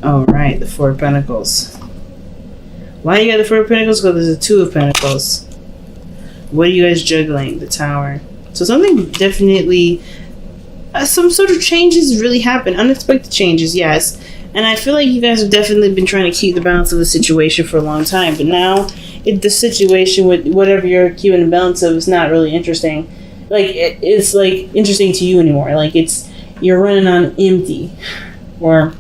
All right, the Four of Pentacles. Why you got the Four of Pentacles? Because there's a Two of Pentacles. What are you guys juggling? The Tower. So something definitely, some sort of changes really happen. Unexpected changes, yes. And I feel like you guys have definitely been trying to keep the balance of the situation for a long time. But now, the situation with whatever you're keeping the balance of is not really interesting. Like, it's like interesting to you anymore. Like, you're running on empty. Or,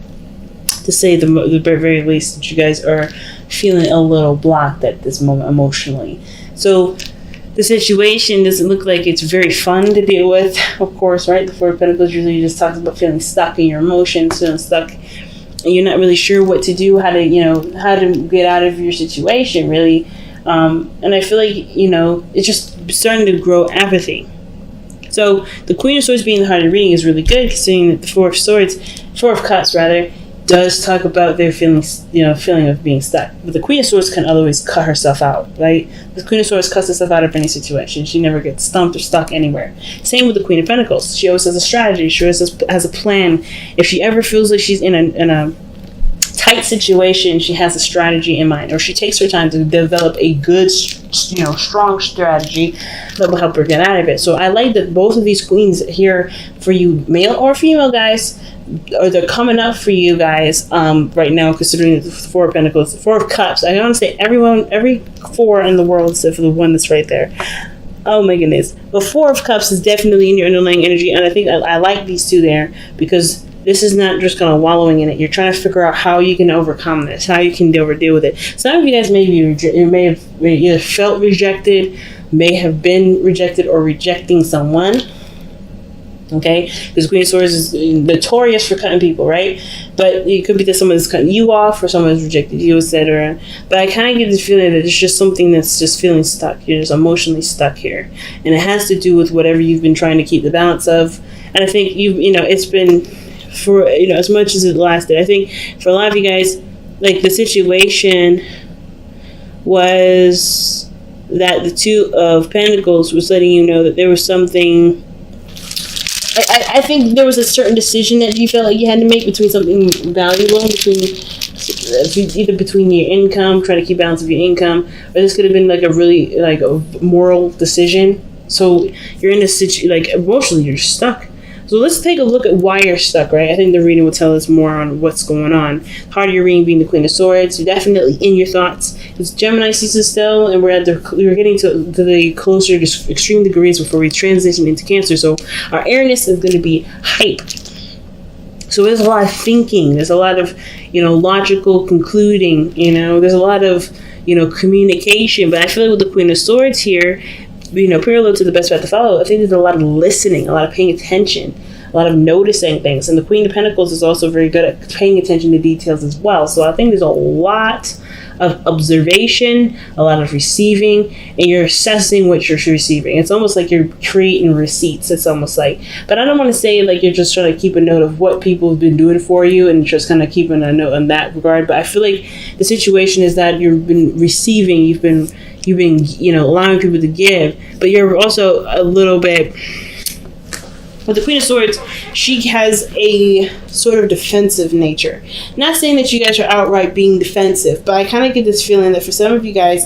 to say the very least, that you guys are feeling a little blocked at this moment emotionally. So, the situation doesn't look like it's very fun to deal with, of course, right? The Four of Pentacles usually just talks about feeling stuck in your emotions, feeling stuck, and you're not really sure what to do, how to get out of your situation, really. And I feel like, it's just starting to grow apathy. So the Queen of Swords being the heart of the reading is really good, considering that the Four of Cups, does talk about their feelings, feeling of being stuck. But the Queen of Swords can always cut herself out, right? The Queen of Swords cuts herself out of any situation. She never gets stumped or stuck anywhere. Same with the Queen of Pentacles. She always has a strategy. She always has a plan. If she ever feels like she's in a tight situation, she has a strategy in mind, or she takes her time to develop a good, strong strategy that will help her get out of it. So I like that both of these queens here, for you male or female guys, or they're coming up for you guys right now, considering the Four of Pentacles, Four of Cups. I want to say every four in the world except for the one that's right there. Oh my goodness. But Four of Cups is definitely in your underlying energy, and I think I like these two there, because this is not just kind of wallowing in it. You're trying to figure out how you can overcome this, how you can deal with it. Some of you guys may have either felt rejected, may have been rejected, or rejecting someone. Okay, because Queen of Swords is notorious for cutting people, right? But it could be that someone's cutting you off, or someone's rejected you, etc. But I kind of get this feeling that it's just something that's just feeling stuck. You're just emotionally stuck here, and it has to do with whatever you've been trying to keep the balance of. And I think it's been for as much as it lasted. I think for a lot of you guys, like, the situation was that the Two of Pentacles was letting you know that there was something. I think there was a certain decision that you felt like you had to make between something valuable, either between your income, trying to keep balance of your income, or this could have been like a really a moral decision. So you're in a situation, emotionally you're stuck. So let's take a look at why you're stuck, right? I think the reading will tell us more on what's going on. Part of your reading being the Queen of Swords. You're definitely in your thoughts. It's Gemini season still, and we're getting to the closer to extreme degrees before we transition into Cancer. So our airness is going to be hype. So there's a lot of thinking. There's a lot of, logical concluding. There's a lot of, communication. But I feel like with the Queen of Swords here, parallel to the best path to follow, I think there's a lot of listening, a lot of paying attention, a lot of noticing things. And the Queen of Pentacles is also very good at paying attention to details as well. So I think there's a lot of observation, a lot of receiving, and you're assessing what you're receiving. It's almost like you're creating receipts. It's almost like, but I don't want to say like you're just trying to keep a note of what people have been doing for you and just kind of keeping a note in that regard. But I feel like the situation is that you've been receiving, you've been allowing people to give, but you're also a little bit. With the Queen of Swords, she has a sort of defensive nature. Not saying that you guys are outright being defensive, but I kind of get this feeling that for some of you guys,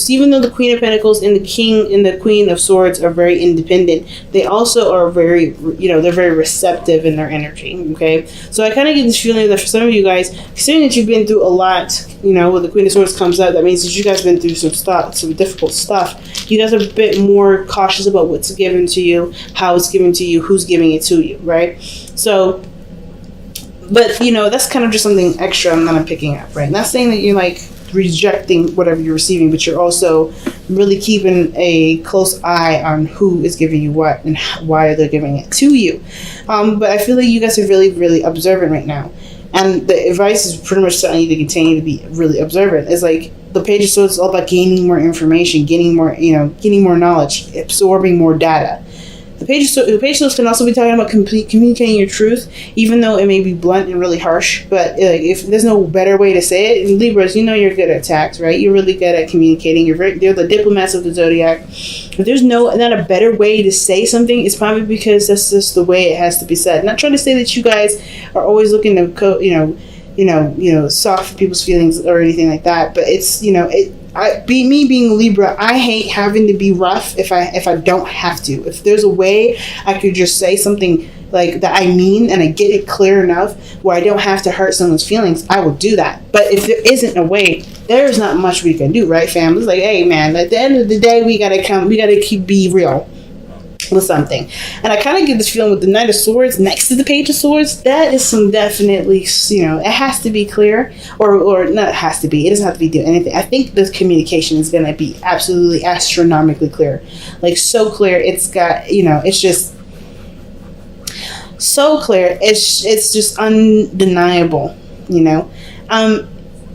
even though the Queen of Pentacles and the King and the Queen of Swords are very independent, they also are very, they're very receptive in their energy, okay? So I kind of get this feeling that for some of you guys, considering that you've been through a lot, when the Queen of Swords comes out, that means that you guys have been through some difficult stuff. You guys are a bit more cautious about what's given to you, how it's given to you, who's giving it to you, right? So, but that's kind of just something extra I'm picking up, right? Not saying that you're rejecting whatever you're receiving, but you're also really keeping a close eye on who is giving you what and why they're giving it to you. But I feel like you guys are really, really observant right now. And the advice is pretty much telling you to continue to be really observant. It's like the Page of Swords is all about gaining more information, getting more knowledge, absorbing more data. The Page of Swords can also be talking about communicating your truth, even though it may be blunt and really harsh. But if there's no better way to say it, in Libras, you're good at tact, right? You're really good at communicating. They're the diplomats of the zodiac. If there's not a better way to say something, it's probably because that's just the way it has to be said. Not trying to say that you guys are always looking to soft people's feelings or anything like that. But it's, being Libra, I hate having to be rough if I don't have to. If there's a way I could just say something like that I mean, and I get it clear enough where I don't have to hurt someone's feelings, I will do that. But if there isn't a way, there's not much we can do, right, fam? It's like, hey, man, at the end of the day, we gotta be real with something. And I kind of get this feeling with the Knight of Swords next to the Page of Swords, that is some definitely, it has to be clear, or not, it has to be, it doesn't have to be doing anything. I think this communication is going to be absolutely astronomically clear, like so clear. It's got, it's just so clear. It's just undeniable,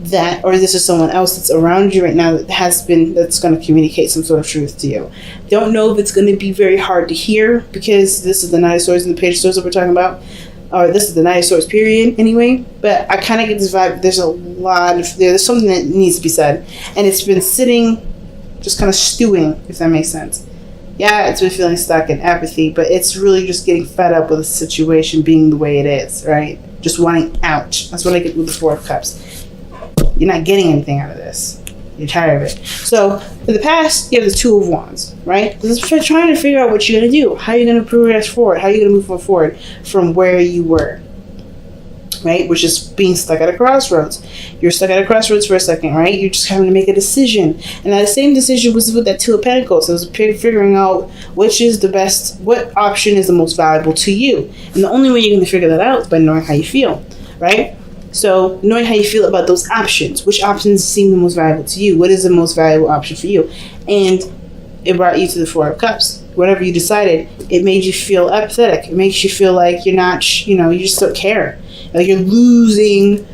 that, or this is someone else that's around you right now that's going to communicate some sort of truth to you. Don't know if it's going to be very hard to hear, because this is the Knight of Swords and the Page of Swords that we're talking about, or this is the Knight of Swords period anyway. But I kind of get this vibe, there's something that needs to be said, and it's been sitting, just kind of stewing, if that makes sense. Yeah, it's been feeling stuck in apathy, but it's really just getting fed up with the situation being the way it is, right? Just wanting out. That's what I get with the Four of Cups. You're not getting anything out of this. You're tired of it. So, in the past, you have the Two of Wands, right? This is trying to figure out what you're going to do. How you're going to progress forward. How you're going to move forward from where you were, right? Which is being stuck at a crossroads. You're stuck at a crossroads for a second, right? You're just having to make a decision. And that same decision was with that Two of Pentacles. So it was figuring out which is the best, what option is the most valuable to you. And the only way you're going to figure that out is by knowing how you feel, right? So knowing how you feel about those options, which options seem the most valuable to you, what is the most valuable option for you, and it brought you to the Four of Cups. Whatever you decided, it made you feel apathetic. It makes you feel like you're not, you just don't care. Like you're losing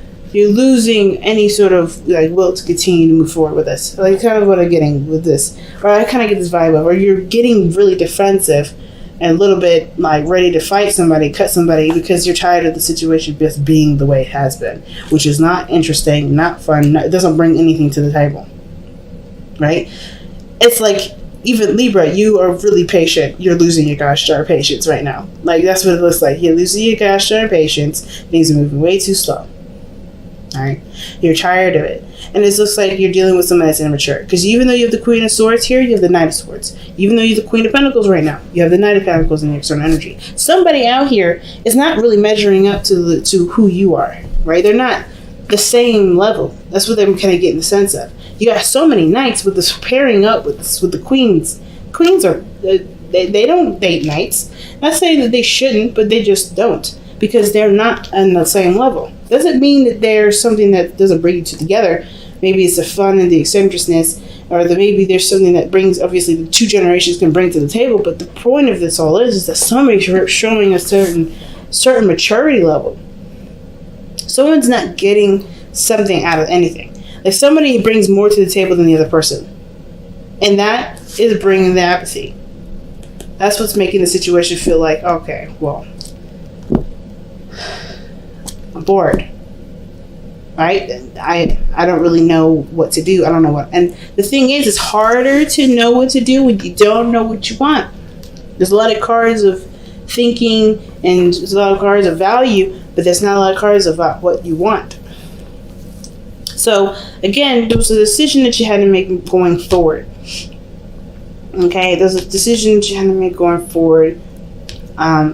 any sort of like will to continue to move forward with this. Like kind of what I'm getting with this, or I kind of get this vibe of, or you're getting really defensive and a little bit like ready to fight somebody, cut somebody, because you're tired of the situation just being the way it has been, which is not interesting, not fun, it doesn't bring anything to the table, right? It's like, even Libra, you are really patient. You're losing your gosh darn patience right now. Like, that's what it looks like. You're losing your gosh darn patience. Things are moving way too slow. Alright? You're tired of it. And it looks like you're dealing with someone that's immature. Because even though you have the Queen of Swords here, you have the Knight of Swords. Even though you have the Queen of Pentacles right now, you have the Knight of Pentacles in your external energy. Somebody out here is not really measuring up to who you are. Right? They're not the same level. That's what I'm kind of getting the sense of. You got so many knights with this pairing up with the queens. Queens are, they don't date knights. Not saying that they shouldn't, but they just don't. Because they're not on the same level. Doesn't mean that there's something that doesn't bring you two together. Maybe it's the fun and the eccentricness, or maybe there's something that brings, obviously, the two generations can bring to the table. But the point of this all is that somebody's showing a certain maturity level. Someone's not getting something out of anything. Like somebody brings more to the table than the other person. And that is bringing the apathy. That's what's making the situation feel like, okay, well, I'm bored. Right? I don't really know what to do. I don't know what. And the thing is, it's harder to know what to do when you don't know what you want. There's a lot of cards of thinking and there's a lot of cards of value, but there's not a lot of cards about what you want. So, again, there was a decision that you had to make going forward. Okay, there's a decision that you had to make going forward. How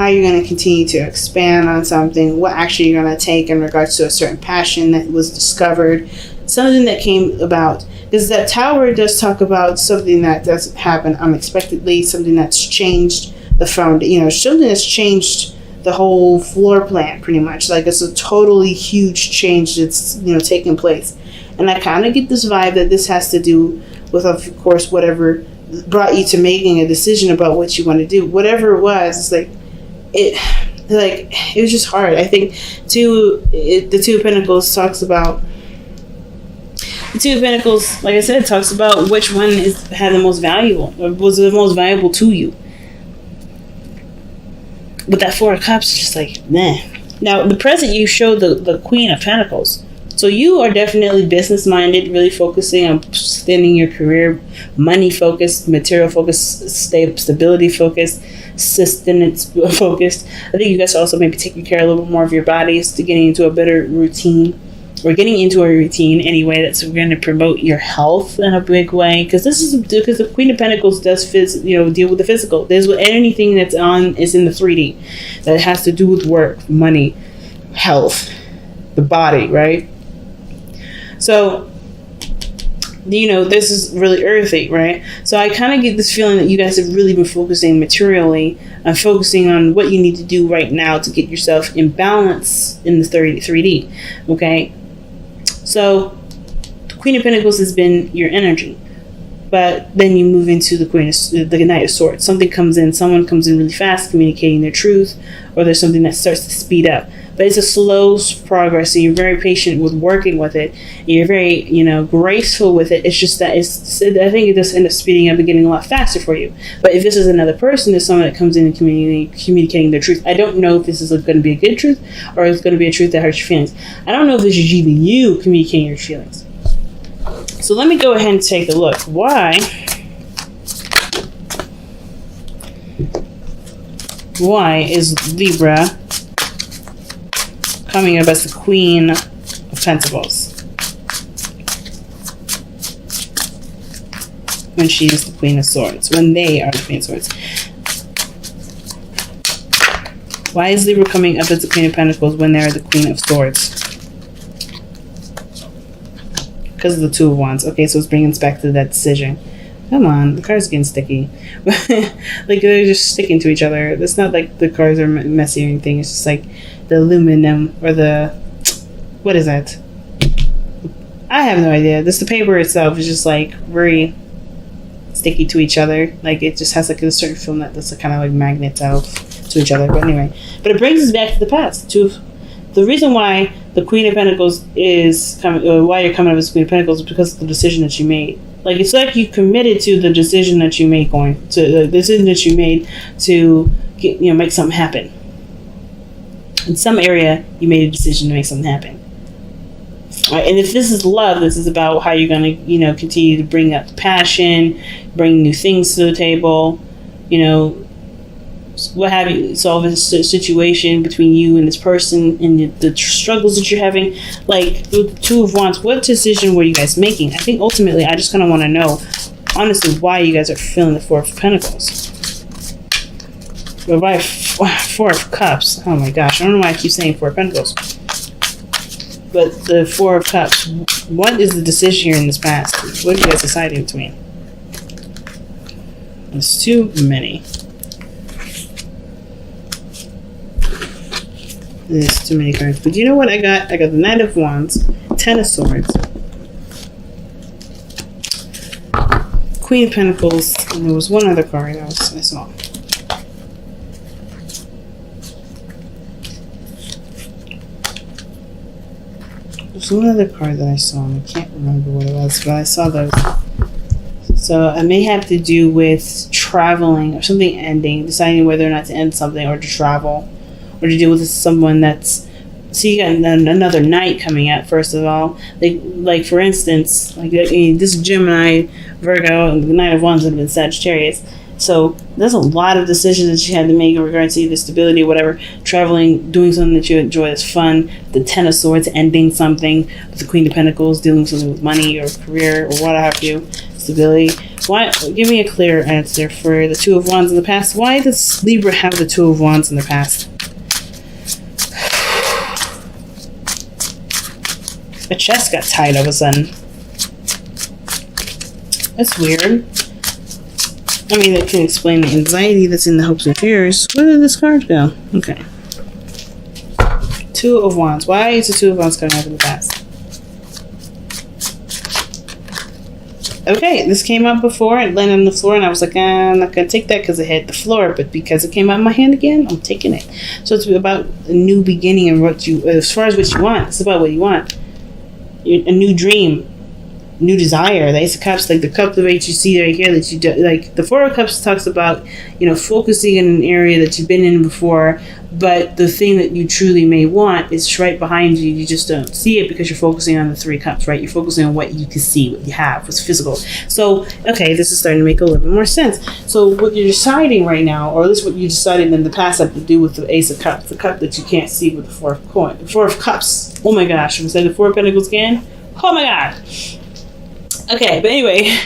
you're going to continue to expand on something, what action you're going to take in regards to a certain passion that was discovered, something that came about. Because that Tower does talk about something that does happen unexpectedly, something that's changed the foundation, something that's changed the whole floor plan, pretty much. Like, it's a totally huge change that's, taking place. And I kind of get this vibe that this has to do with, of course, whatever brought you to making a decision about what you want to do. Whatever it was, it was just hard. I think, the Two of Pentacles talks about, the Two of Pentacles, like I said, talks about which one had the most valuable, or was the most valuable to you. But that Four of Cups is just like, meh. Now, the present, you showed the Queen of Pentacles. So you are definitely business minded, really focusing on extending your career, money focused, material focused, stability focused, sustenance focused. I think you guys are also maybe taking care a little bit more of your bodies to getting into a better routine. We're getting into a routine anyway that's going to promote your health in a big way, because the Queen of Pentacles does deal with the physical. There's anything that's on is in the 3D that has to do with work, money, health, the body, right? So, this is really earthy, right? So I kind of get this feeling that you guys have really been focusing materially and focusing on what you need to do right now to get yourself in balance in the 3D, okay? So the Queen of Pentacles has been your energy, but then you move into the Knight of Swords. Someone comes in really fast, communicating their truth, or there's something that starts to speed up. But it's a slow progress, and you're very patient with working with it. You're very, graceful with it. It's just that I think it does end up speeding up and getting a lot faster for you. But if this is another person, there's someone that comes in and communicating their truth. I don't know if this is going to be a good truth or it's going to be a truth that hurts your feelings. I don't know if this is even you communicating your feelings. So let me go ahead and take a look. Why is Libra coming up as the Queen of Pentacles when she is the Queen of Swords, when they are the Queen of Swords? Why is Libra coming up as the Queen of Pentacles when they are the Queen of Swords? Because of the Two of Wands. Okay, so it's bringing us back to that decision. Come on, the cards are getting sticky. Like, they're just sticking to each other. It's not like the cards are messy or anything. It's just like the aluminum or what is that? I have no idea. The paper itself is just like very sticky to each other. Like, it just has like a certain film that's kind of like magnets out to each other. But anyway, but it brings us back to the past. The reason why the Queen of Pentacles is coming, or why you're coming up as Queen of Pentacles, is because of the decision that you made. Like, it's like you committed to the decision that you made to make something happen. In some area, you made a decision to make something happen. All right, and if this is love, this is about how you're going to, continue to bring up passion, bring new things to the table, what have you, solve a situation between you and this person and the struggles that you're having. Like, with the Two of Wands, what decision were you guys making? I think ultimately, I just kind of want to know, honestly, why you guys are feeling the Four of Pentacles. But why Four of Cups? Oh my gosh, I don't know why I keep saying Four of Pentacles. But the Four of Cups, what is the decision here in this past? What are you guys deciding between? There's too many. There's too many cards. But you know what I got? I got the Knight of Wands, Ten of Swords, Queen of Pentacles, and there was one other card I saw. There's one other card that I saw, and I can't remember what it was, but I saw those. So it may have to do with traveling or something ending, deciding whether or not to end something or to travel. Or to deal with someone that's... So you got another Knight coming out, first of all. Like for instance, this Gemini, Virgo, and the Knight of Wands would have been Sagittarius. So there's a lot of decisions that you had to make in regards to either stability or whatever. Traveling, doing something that you enjoy that's fun. The Ten of Swords, ending something. With the Queen of Pentacles, dealing with something with money or career or what have you. Stability. Why? Give me a clear answer for the Two of Wands in the past. Why does Libra have the Two of Wands in the past? My chest got tight all of a sudden. That's weird. I mean, that can explain the anxiety that's in the hopes and fears. Where did this card go? Okay. Two of Wands. Why is the Two of Wands coming up in the past? Okay, this came up before. It landed on the floor, and I was like, I'm not going to take that because it hit the floor. But because it came out of my hand again, I'm taking it. So it's about a new beginning and as far as what you want. It's about what you want. A new dream, new desire. The Ace of Cups, like the cup that you see right here, that you do, like the Four of Cups talks about, focusing in an area that you've been in before, but the thing that you truly may want is right behind you. You just don't see it because you're focusing on the three cups, right? You're focusing on what you can see, what you have, what's physical. So, okay, this is starting to make a little bit more sense. So what you're deciding right now, or at least what you decided in the past, had to do with the Ace of Cups, the cup that you can't see with the Four of Cups. Oh my gosh, should we say the Four of Pentacles again? Oh my god. Okay, but anyway,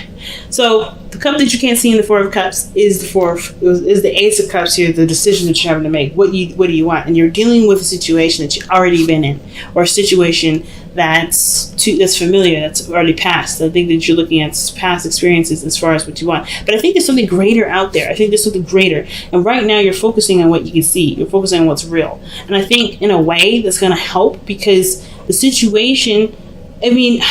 so the cup that you can't see in the Four of Cups is the Ace of Cups here, the decision that you're having to make. What do you want? And you're dealing with a situation that you've already been in, or a situation that's familiar, that's already past. I think that you're looking at past experiences as far as what you want. But I think there's something greater out there. I think there's something greater. And right now you're focusing on what you can see. You're focusing on what's real. And I think in a way that's going to help, because the situation, I mean,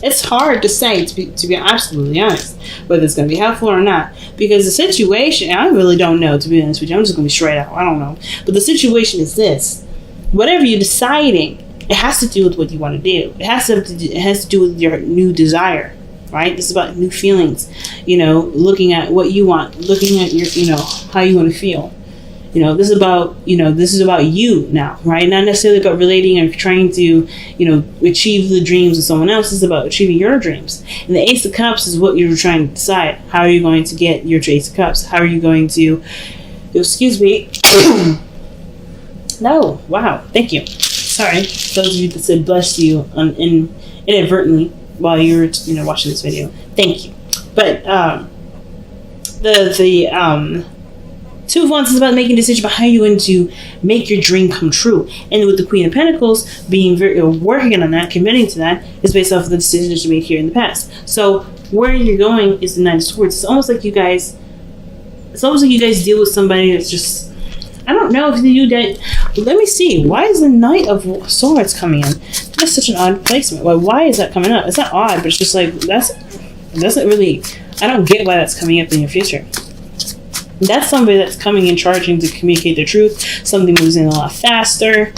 it's hard to say, to be absolutely honest, whether it's going to be helpful or not. Because the situation, I really don't know, to be honest with you. I'm just going to be straight out. I don't know. But the situation is this. Whatever you're deciding, it has to do with what you want to do. It has to do with your new desire, right? This is about new feelings. Looking at what you want, looking at your, how you want to feel. This is about you now, right? Not necessarily about relating or trying to, achieve the dreams of someone else. It's about achieving your dreams. And the Ace of Cups is what you're trying to decide. How are you going to get your Ace of Cups? How are you going to, excuse me. No, wow, thank you. Sorry, those of you that said bless you inadvertently while you were, watching this video. Thank you. But the Two of Wands is about making a decision about how you're going to make your dream come true. And with the Queen of Pentacles being working on that, committing to that, is based off of the decisions you made here in the past. So where you're going is the Knight of Swords. It's almost like you guys deal with somebody that's just, I don't know if you did. Let me see. Why is the Knight of Swords coming in? That's such an odd placement. Why is that coming up? It's not odd, but it's just like, it doesn't really, I don't get why that's coming up in your future. That's somebody that's coming and charging to communicate the truth. Something moves in a lot faster.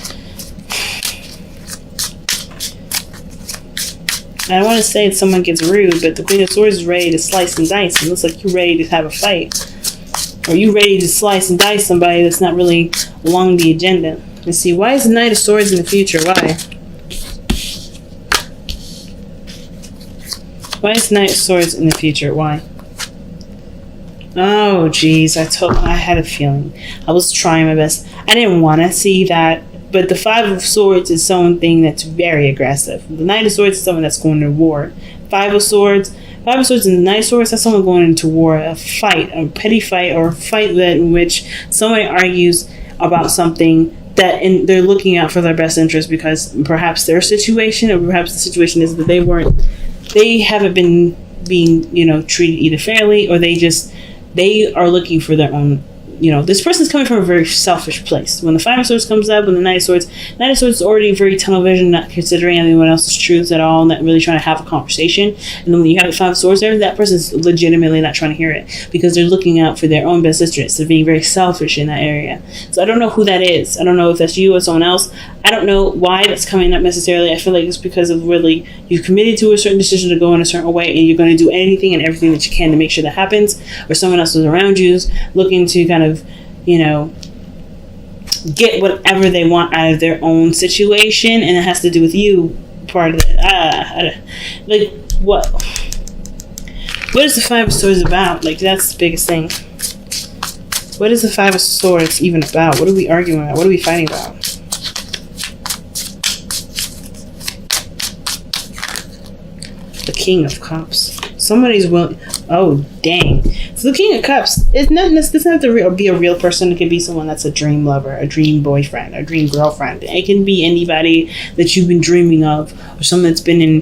I don't want to say someone gets rude, but the Queen of Swords is ready to slice and dice. It looks like you're ready to have a fight. Or you ready to slice and dice somebody that's not really along the agenda. Let's see, why is the Knight of Swords in the future? Why? Why is the Knight of Swords in the future? Why? Oh, geez. I had a feeling. I was trying my best. I didn't want to see that. But the Five of Swords is something that's very aggressive. The Knight of Swords is someone that's going to war. Five of Swords and the Knight of Swords, that's someone going into war. A fight, a petty fight, or a fight in which somebody argues about something that they're looking out for their best interest, because perhaps their situation, or perhaps the situation is that they haven't been being, treated either fairly, or they are looking for their own, this person's coming from a very selfish place. When the Five of Swords comes up, when the Knight of Swords is already very tunnel vision, not considering anyone else's truths at all, not really trying to have a conversation. And then when you have the Five of Swords there, that person's legitimately not trying to hear it, because they're looking out for their own best interests. They're being very selfish in that area. So I don't know who that is. I don't know if that's you or someone else. I don't know why that's coming up necessarily. I feel like it's because of really, you've committed to a certain decision to go in a certain way, and you're going to do anything and everything that you can to make sure that happens, or someone else is around you looking to kind of, get whatever they want out of their own situation, and it has to do with you, part of it. Like, what is the Five of Swords about? Like, that's the biggest thing. What is the Five of Swords even about? What are we arguing about? What are we fighting about? The King of Cups. Somebody's willing. Oh, dang. So the King of Cups, it doesn't have to be a real person. It can be someone that's a dream lover, a dream boyfriend, a dream girlfriend. It can be anybody that you've been dreaming of, or someone that's been in,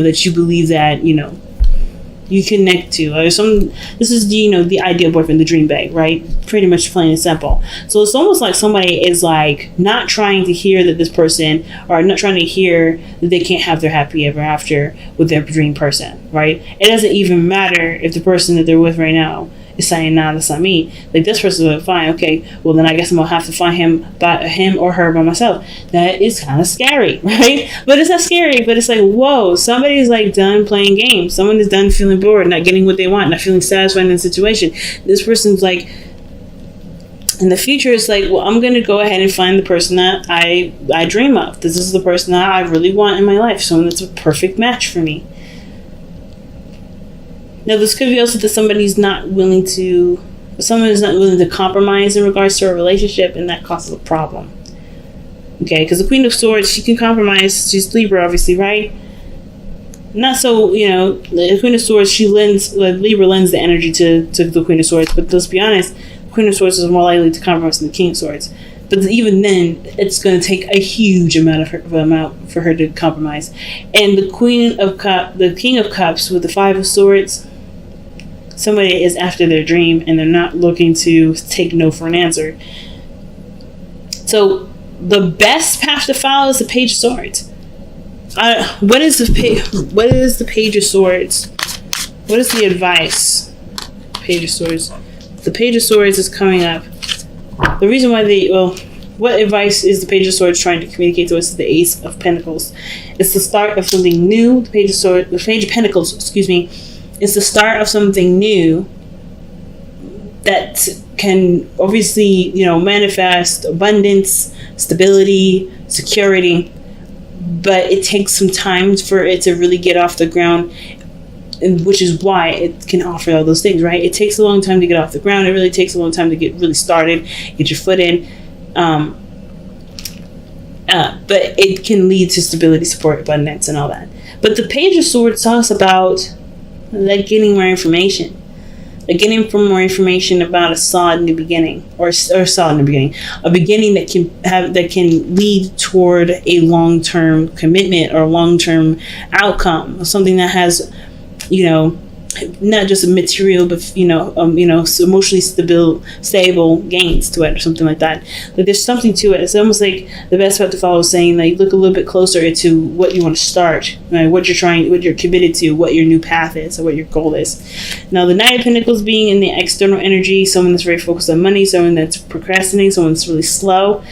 that you believe that, you connect to. This is the ideal boyfriend, the dream babe, right? Pretty much plain and simple. So it's almost like somebody is like not trying to hear that this person, or not trying to hear that they can't have their happy ever after with their dream person, right? It doesn't even matter if the person that they're with right now is saying, nah, that's not me. Like, this person's like, fine, okay, well then I guess I'm gonna have to find him or her by myself. That is kind of scary, right? But it's not scary, but it's like, whoa, somebody's like done playing games. Someone is done feeling bored, not getting what they want, not feeling satisfied in the situation. This person's like, In the future, it's like, well, I'm going to go ahead and find the person that I dream of. This is the person that I really want in my life. Someone that's a perfect match for me. Now, this could be also that someone is not willing to compromise in regards to a relationship, and that causes a problem. Okay, because the Queen of Swords, she can compromise. She's Libra, obviously, right? Not so, the Queen of Swords, Libra lends the energy to the Queen of Swords, but let's be honest, Queen of Swords is more likely to compromise than the King of Swords. But even then, it's going to take a huge amount for her to compromise. And the King of Cups with the Five of Swords, somebody is after their dream and they're not looking to take no for an answer. So the best path to follow is the Page of Swords. What is the Page of Swords? What is the advice? Page of Swords. The Page of Swords is coming up. The reason why what advice is the Page of Swords trying to communicate to us is the Ace of Pentacles. It's the start of something new. The Page of Pentacles, is the start of something new that can obviously, manifest abundance, stability, security, but it takes some time for it to really get off the ground. And which is why it can offer all those things, right? It takes a long time to get off the ground. It really takes a long time to get really started, get your foot in. But it can lead to stability, support, abundance, and all that. But the Page of Swords talks about getting more information. Getting more information about a solid new beginning, or a solid new beginning, a beginning that can lead toward a long-term commitment or long-term outcome, something that has, not just a material, but emotionally stable gains to it, or something like that. Like there's something to it. It's almost like the best path to follow is saying, like, look a little bit closer to what you want to start, right? What you're committed to, what your new path is, or what your goal is. Now, the Knight of Pentacles being in the external energy, someone that's very focused on money, someone that's procrastinating, someone that's really slow.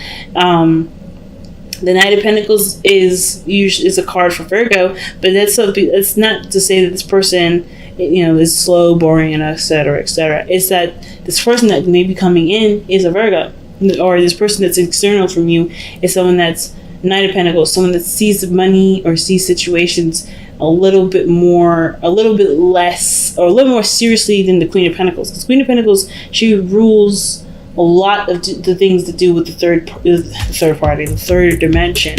The Knight of Pentacles is a card for Virgo, but that's not to say that this person, is slow, boring, and etc. It's that this person that may be coming in is a Virgo, or this person that's external from you is someone that's Knight of Pentacles, someone that sees money or sees situations a little bit less, or a little more seriously than the Queen of Pentacles. Because Queen of Pentacles, she rules a lot of the things to do with the third party, the third dimension.